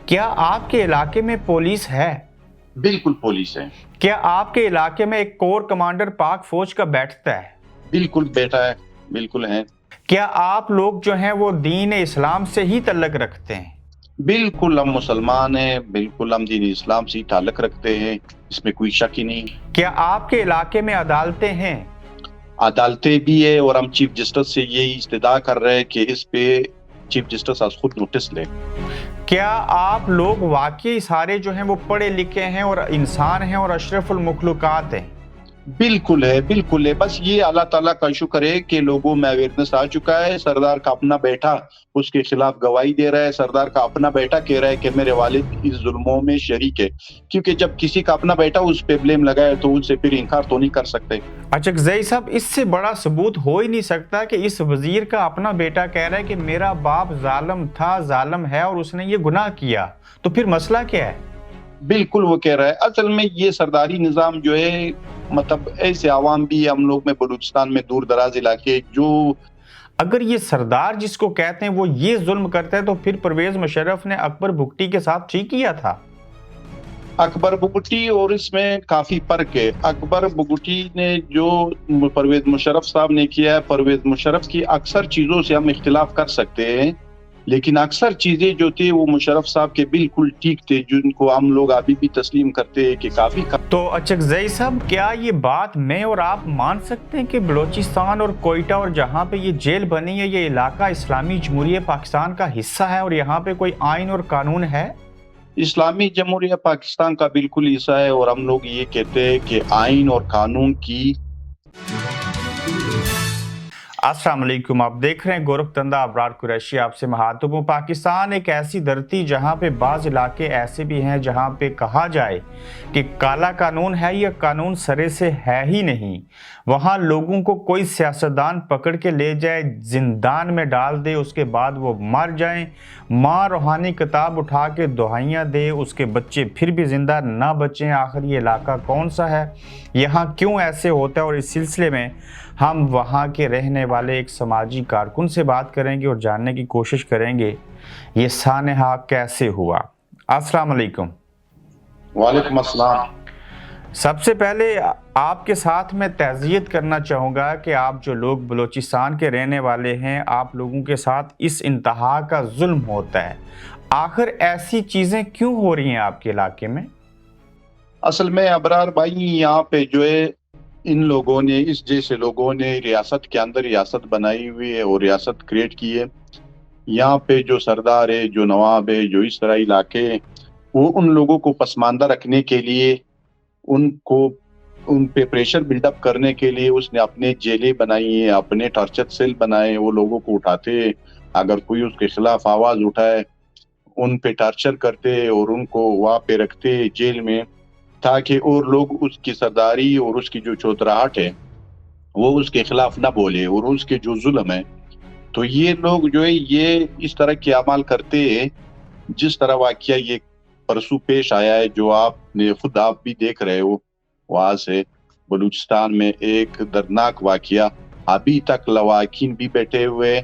کیا آپ کے علاقے میں پولیس ہے؟ بالکل پولیس ہے۔ کیا آپ کے علاقے میں ایک کور کمانڈر پاک فوج کا بیٹھتا ہے؟ بالکل بیٹا ہے، بالکل ہے۔ کیا آپ لوگ جو ہیں وہ دین اسلام سے ہی تعلق رکھتے ہیں؟ بالکل ہم مسلمان ہیں، بالکل ہم دین اسلام سے ہی تعلق رکھتے ہیں، اس میں کوئی شک ہی نہیں۔ کیا آپ کے علاقے میں عدالتیں ہیں؟ عدالتیں بھی ہے، اور ہم چیف جسٹس سے یہی استدعا کر رہے ہیں کہ اس پہ چیف جسٹس آج خود نوٹس لے۔ کیا آپ لوگ واقعی سارے جو ہیں وہ پڑھے لکھے ہیں اور انسان ہیں اور اشرف المخلوقات ہیں؟ بالکل ہے، بالکل ہے۔ بس یہ اللہ تعالیٰ کا شکر ہے کہ لوگوں میں اویئرنس آ چکا ہے۔ سردار کا اپنا بیٹا اس کے خلاف گواہی دے رہا ہے، سردار کا اپنا بیٹا کہہ رہا ہے کہ میرے والد اس ظلموں میں شریک ہے، کیونکہ جب کسی کا اپنا بیٹا اس پہ بلیم لگائے تو ان سے پھر انکار تو نہیں کر سکتے۔ اچکزئی صاحب، اس سے بڑا ثبوت ہو ہی نہیں سکتا کہ اس وزیر کا اپنا بیٹا کہہ رہا ہے کہ میرا باپ ظالم تھا، ظالم ہے اور اس نے یہ گناہ کیا، تو پھر مسئلہ کیا ہے؟ بالکل وہ کہہ رہا ہے۔ اصل میں یہ سرداری نظام جو ہے، مطلب ایسے عوام بھی ہم لوگ میں بلوچستان میں دور دراز علاقے جو اگر یہ سردار جس کو کہتے ہیں وہ یہ ظلم کرتا ہے تو پھر پرویز مشرف نے اکبر بگٹی کے ساتھ ٹھیک کیا تھا؟ اکبر بگٹی اور اس میں کافی فرق ہے۔ اکبر بگٹی نے جو پرویز مشرف صاحب نے کیا ہے، پرویز مشرف کی اکثر چیزوں سے ہم اختلاف کر سکتے ہیں، لیکن اکثر چیزیں جو تھے وہ مشرف صاحب کے بالکل ٹھیک تھے، جن کو ہم لوگ ابھی بھی تسلیم کرتے ہیں کہ کافی تو اچکزئی صاحب، کیا یہ بات میں اور آپ مان سکتے ہیں کہ بلوچستان اور کوئٹہ اور جہاں پہ یہ جیل بنی ہے یہ علاقہ اسلامی جمہوریہ پاکستان کا حصہ ہے اور یہاں پہ کوئی آئین اور قانون ہے؟ اسلامی جمہوریہ پاکستان کا بالکل حصہ ہے، اور ہم لوگ یہ کہتے ہیں کہ آئین اور قانون کی۔ السلام علیکم، آپ دیکھ رہے ہیں گورکھ دندہ ابرار قریشی آپ سے مخاطب ہوں۔ پاکستان ایک ایسی دھرتی جہاں پہ بعض علاقے ایسے بھی ہیں جہاں پہ کہا جائے کہ کالا قانون ہے یا قانون سرے سے ہے ہی نہیں، وہاں لوگوں کو کوئی سیاستدان پکڑ کے لے جائے، زندان میں ڈال دے، اس کے بعد وہ مر جائیں، ماں روحانی کتاب اٹھا کے دعائیاں دے، اس کے بچے پھر بھی زندہ نہ بچیں۔ آخر یہ علاقہ کون سا ہے، یہاں کیوں ایسے ہوتا ہے؟ اور اس سلسلے میں ہم وہاں کے رہنے والے ایک سماجی کارکن سے بات کریں گے اور جاننے کی کوشش کریں گے یہ سانحہ کیسے ہوا۔ السلام علیکم۔ وعلیکم السلام۔ سب سے پہلے آپ کے ساتھ میں تعزیت کرنا چاہوں گا کہ آپ جو لوگ بلوچستان کے رہنے والے ہیں، آپ لوگوں کے ساتھ اس انتہا کا ظلم ہوتا ہے۔ آخر ایسی چیزیں کیوں ہو رہی ہیں آپ کے علاقے میں؟ اصل میں ابرار بھائی، یہاں پہ جو ہے ان لوگوں نے، اس جیسے لوگوں نے ریاست کے اندر ریاست بنائی ہوئی ہے اور ریاست کریٹ کی ہے۔ یہاں پہ جو سردار ہے، جو نواب ہے، جو اس طرح علاقے ہیں، وہ ان لوگوں کو پسماندہ رکھنے کے لیے، ان پہ پریشر بلڈ اپ کرنے کے لیے اس نے اپنے جیلیں بنائی ہیں، اپنے ٹارچر سیل بنائے، وہ لوگوں کو اٹھاتے ہیں، اگر کوئی اس کے خلاف آواز اٹھائے ان پہ ٹارچر کرتے اور ان کو وہاں پہ رکھتے جیل میں، تاکہ اور لوگ اس کی سرداری اور اس کی جو چوتراہٹ ہے وہ اس کے خلاف نہ بولے، اور اس کے جو ظلم ہے۔ تو یہ لوگ جو ہے یہ اس طرح کے اعمال کرتے ہیں، جس طرح واقعہ یہ پرسوں پیش آیا ہے، جو آپ بھی دیکھ رہے ہو، وہاں سے بلوچستان میں ایک دردناک واقعہ، ابھی تک لواحقین بھی بیٹھے ہوئے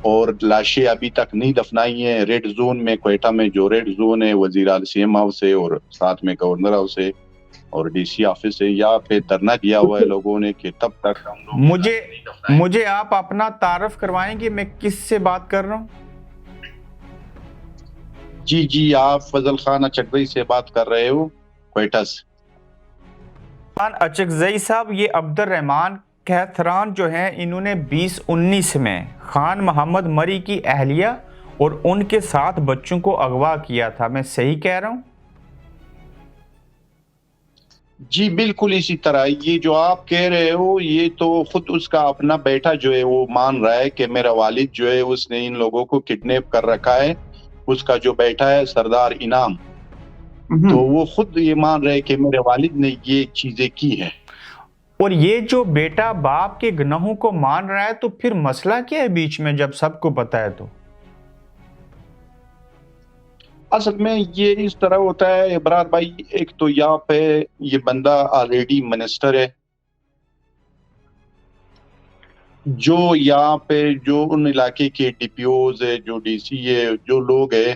اور لاشیں ابھی تک نہیں دفنائی ہیں۔ ریڈ زون میں، کوئٹہ میں جو ریڈ زون ہے، وزیر اعلی سی ایم ہاؤس ہے اور ساتھ میں گورنر ہاؤس ہے اور ڈی سی آفس ہے، یہاں پہ دھرنا دیا ہوا ہے لوگوں نے کہ تب تک ہم لوگ مجھے آپ اپنا تعارف کروائیں گے میں کس سے بات کر رہا ہوں؟ جی آپ فضل خان اچکزئی سے بات کر رہے ہو، کوئٹہ سے۔ اچکزئی صاحب، یہ عبد الرحمان کہتران جو ہیں، انہوں نے 2019 میں خان محمد مری کی اہلیہ اور ان کے 7 بچوں کو اغوا کیا تھا، میں صحیح کہہ رہا ہوں؟ جی بالکل اسی طرح یہ جو آپ کہہ رہے ہو، یہ تو خود اس کا اپنا بیٹا جو ہے وہ مان رہا ہے کہ میرا والد جو ہے اس نے ان لوگوں کو کڈنیپ کر رکھا ہے۔ اس کا جو بیٹا ہے سردار انعام، تو وہ خود یہ مان رہے کہ میرے والد نے یہ چیزیں کی ہیں۔ اور یہ جو بیٹا باپ کے گناہوں کو مان رہا ہے تو پھر مسئلہ کیا ہے بیچ میں جب سب کو پتا ہے؟ تو اصل میں یہ اس طرح ہوتا ہے ابرار بھائی، ایک تو یہاں پہ یہ بندہ آلریڈی منسٹر ہے، جو یہاں پہ جو ان علاقے کے ڈی پی اوز ہے، جو ڈی سی ہے، جو لوگ ہیں،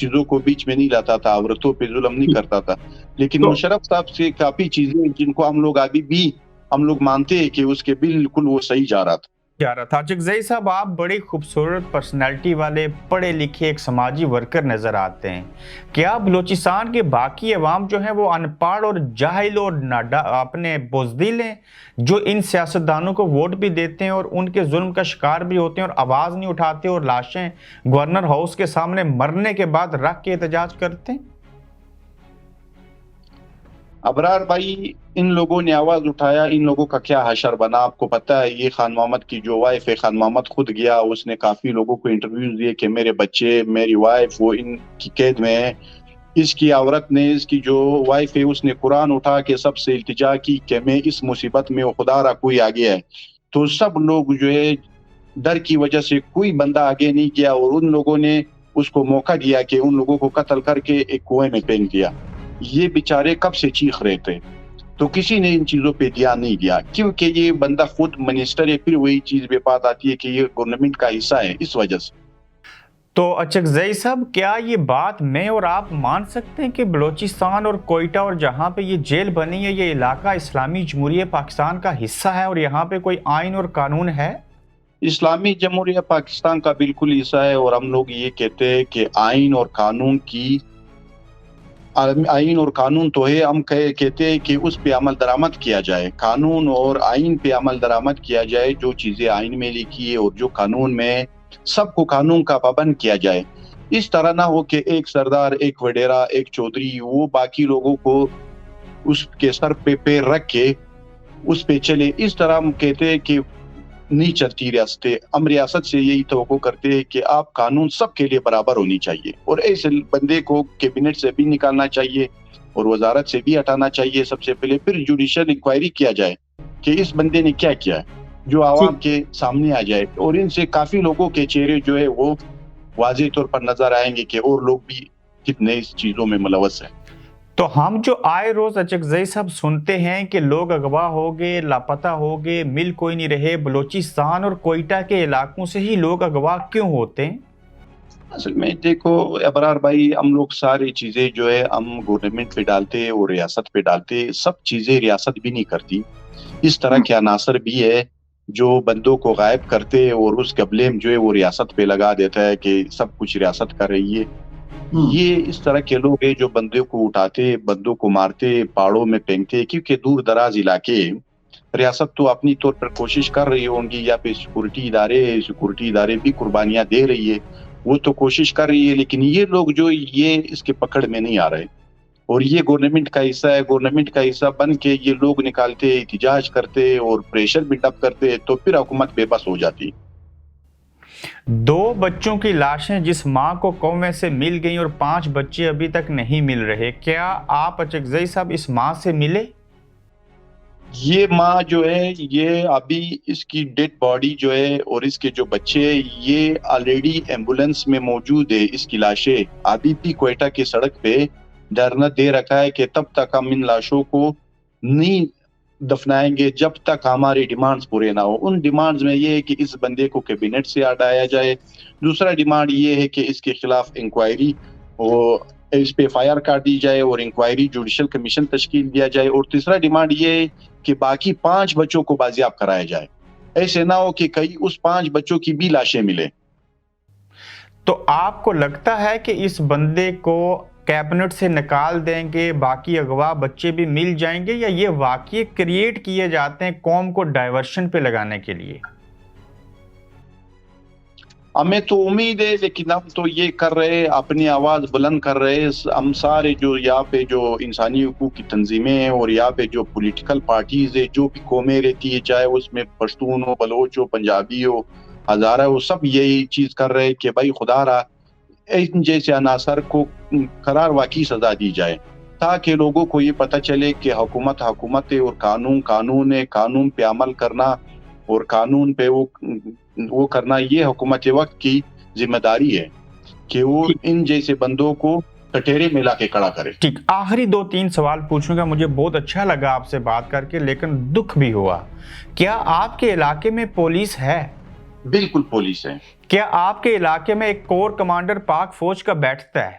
چیزوں کو بیچ میں نہیں لاتا تھا, عورتوں پہ ظلم نہیں کرتا تھا. لیکن تو مشرف صاحب سے کافی چیزیں جن کو ہم لوگ ابھی بھی ہم لوگ مانتے ہیں کہ اس کے بالکل وہ صحیح جا رہا تھا. چکزئی صاحب, آپ بڑی خوبصورت پرسنالٹی والے پڑھے لکھے ایک سماجی ورکر نظر آتے ہیں. کیا بلوچستان کے باقی عوام جو ہیں وہ ان پڑھ اور جاہل اور اپنے بزدل ہیں, جو ان سیاستدانوں کو ووٹ بھی دیتے ہیں اور ان کے ظلم کا شکار بھی ہوتے ہیں اور آواز نہیں اٹھاتے اور لاشیں گورنر ہاؤس کے سامنے مرنے کے بعد رکھ کے احتجاج کرتے ہیں؟ ابرار بھائی, ان لوگوں نے آواز اٹھایا, ان لوگوں کا کیا حشر بنا آپ کو پتہ ہے. یہ خان محمد کی جو وائف ہے, خان محمد خود گیا, اس نے کافی لوگوں کو انٹرویوز دیے کہ میرے بچے, میری وائف وہ ان کی قید میں ہے. اس کی عورت نے, اس کی جو وائف ہے, اس نے قرآن اٹھا کے سب سے التجا کی کہ میں اس مصیبت میں خدا را کوئی آگے ہے. تو سب لوگ جو ہے ڈر کی وجہ سے کوئی بندہ آگے نہیں کیا, اور ان لوگوں نے اس کو موقع دیا کہ ان لوگوں کو قتل کر کے ایک کنویں میں پھینک دیا. یہ بیچارے کب سے چیخ رہے تھے, تو کسی نے ان چیزوں پہ دھیان نہیں دیا, کیونکہ یہ بندہ خود منسٹر ہے. پھر وہی چیز پہ بات آتی ہے کہ یہ گورنمنٹ کا حصہ ہے, اس وجہ سے. تو اچکزئی صاحب, کیا یہ بات میں اور آپ مان سکتے ہیں کہ بلوچستان اور کوئٹہ اور جہاں پہ یہ جیل بنی ہے, یہ علاقہ اسلامی جمہوریہ پاکستان کا حصہ ہے اور یہاں پہ کوئی آئین اور قانون ہے؟ اسلامی جمہوریہ پاکستان کا بالکل حصہ ہے, اور ہم لوگ یہ کہتے ہیں کہ آئین اور قانون تو ہے. ہم کہتے ہیں کہ اس پہ عمل درآمد کیا جائے, قانون اور آئین پہ عمل درآمد کیا جائے. جو چیزیں آئین میں لکھی ہے اور جو قانون میں, سب کو قانون کا پابند کیا جائے. اس طرح نہ ہو کہ ایک سردار, ایک وڈیرا, ایک چودھری وہ باقی لوگوں کو اس کے سر پہ پیر رکھ کے اس پہ چلے. اس طرح ہم کہتے ہیں کہ نہیں چلتی ریاستیں. ہم ریاست سے یہی توقع کرتے ہیں کہ آپ قانون سب کے لیے برابر ہونی چاہیے, اور ایسے بندے کو کیبنٹ سے بھی نکالنا چاہیے اور وزارت سے بھی ہٹانا چاہیے سب سے پہلے. پھر جوڈیشل انکوائری کیا جائے کہ اس بندے نے کیا کیا ہے, جو عوام کے سامنے آ جائے, اور ان سے کافی لوگوں کے چہرے جو ہے وہ واضح طور پر نظر آئیں گے کہ اور لوگ بھی کتنے اس چیزوں میں ملوث ہیں. تو ہم جو آئے روز اچکزئی صاحب سنتے ہیں کہ لوگ اغوا ہو گئے, لاپتہ ہو گئے, مل کوئی نہیں رہے, بلوچستان اور کوئٹہ کے علاقوں سے ہی لوگ اغوا کیوں ہوتے ہیں؟ اصل میں دیکھو ابرار بھائی, ہم لوگ ساری چیزیں جو ہے ہم گورنمنٹ پہ ڈالتے اور ریاست پہ ڈالتے. سب چیزیں ریاست بھی نہیں کرتی. اس طرح کے عناصر بھی ہے جو بندوں کو غائب کرتے اور اس کا بلیم جو ہے وہ ریاست پہ لگا دیتا ہے کہ سب کچھ ریاست کر رہی ہے. یہ اس طرح کے لوگ ہیں جو بندوں کو اٹھاتے, بندوں کو مارتے, پہاڑوں میں پھینکتے. کیونکہ دور دراز علاقے, ریاست تو اپنی طور پر کوشش کر رہی ہوں گی, یا پہ سیکورٹی ادارے بھی قربانیاں دے رہی ہے, وہ تو کوشش کر رہی ہے. لیکن یہ لوگ جو یہ اس کے پکڑ میں نہیں آ رہے, اور یہ گورنمنٹ کا حصہ ہے. گورنمنٹ کا حصہ بن کے یہ لوگ نکالتے, احتجاج کرتے اور پریشر بلڈ اپ کرتے, تو پھر حکومت بے بس ہو جاتی. 2 بچوں کی لاشیں جس ماں کو کنویں سے مل گئیں اور 5 بچے ابھی تک نہیں مل رہے, کیا آپ اچکزئی صاحب اس ماں سے ملے؟ یہ ماں جو ہے, یہ ابھی اس کی ڈیڈ باڈی جو ہے اور اس کے جو بچے, یہ آلریڈی ایمبولنس میں موجود ہے. اس کی لاشیں ابھی بھی کوئٹہ کی سڑک پہ دھرنا دے رکھا ہے کہ تب تک ہم ان لاشوں کو نہیں دفنائیں گے جب تک ہماری ڈیمانڈز پورے نہ ہو. ان ڈیمانڈز میں یہ ہے کہ اس بندے کو کیبنٹ سے ہٹایا جائے. دوسرا ڈیمانڈ یہ ہے کہ اس کے خلاف انکوائری اور اس پہ FIR کاٹ دی جائے اور انکوائری جوڈیشل کمیشن تشکیل دیا جائے. اور تیسرا ڈیمانڈ یہ ہے کہ باقی 5 بچوں کو بازیاب کرایا جائے. ایسے نہ ہو کہ کہیں اس 5 بچوں کی بھی لاشیں ملے. تو آپ کو لگتا ہے کہ اس بندے کو کیبنٹ سے نکال دیں گے, باقی اغوا بچے بھی مل جائیں گے, یا یہ واقعی کریٹ کیے جاتے ہیں قوم کو ڈائیورشن پہ لگانے کے لیے؟ ہمیں تو امید ہے, لیکن ہم تو یہ کر رہے, اپنی آواز بلند کر رہے. ہم سارے جو یہاں پہ جو انسانی حقوق کی تنظیمیں ہیں اور یہاں پہ جو پولیٹیکل پارٹیز ہے, جو بھی قومیں رہتی ہے, چاہے اس میں پشتون ہو, بلوچ ہو, پنجابی ہو, ہزارہ ہو, سب یہی چیز کر رہے کہ بھائی خدا را ان جیسے عناصر کو قرار واقعی سزا دی جائے, تاکہ لوگوں کو یہ پتہ چلے کہ حکومت ہے اور قانون ہے. قانون پہ عمل کرنا اور قانون پہ وہ کرنا یہ حکومت وقت کی ذمہ داری ہے کہ وہ ان جیسے بندوں کو کٹہرے میں لا کے کھڑا کرے. ٹھیک, آخری 2-3 سوال پوچھوں گا. مجھے بہت اچھا لگا آپ سے بات کر کے, لیکن دکھ بھی ہوا. کیا آپ کے علاقے میں پولیس ہے؟ بالکل پولیس ہے. کیا آپ کے علاقے میں ایک کور کمانڈر پاک فوج کا بیٹھتا ہے؟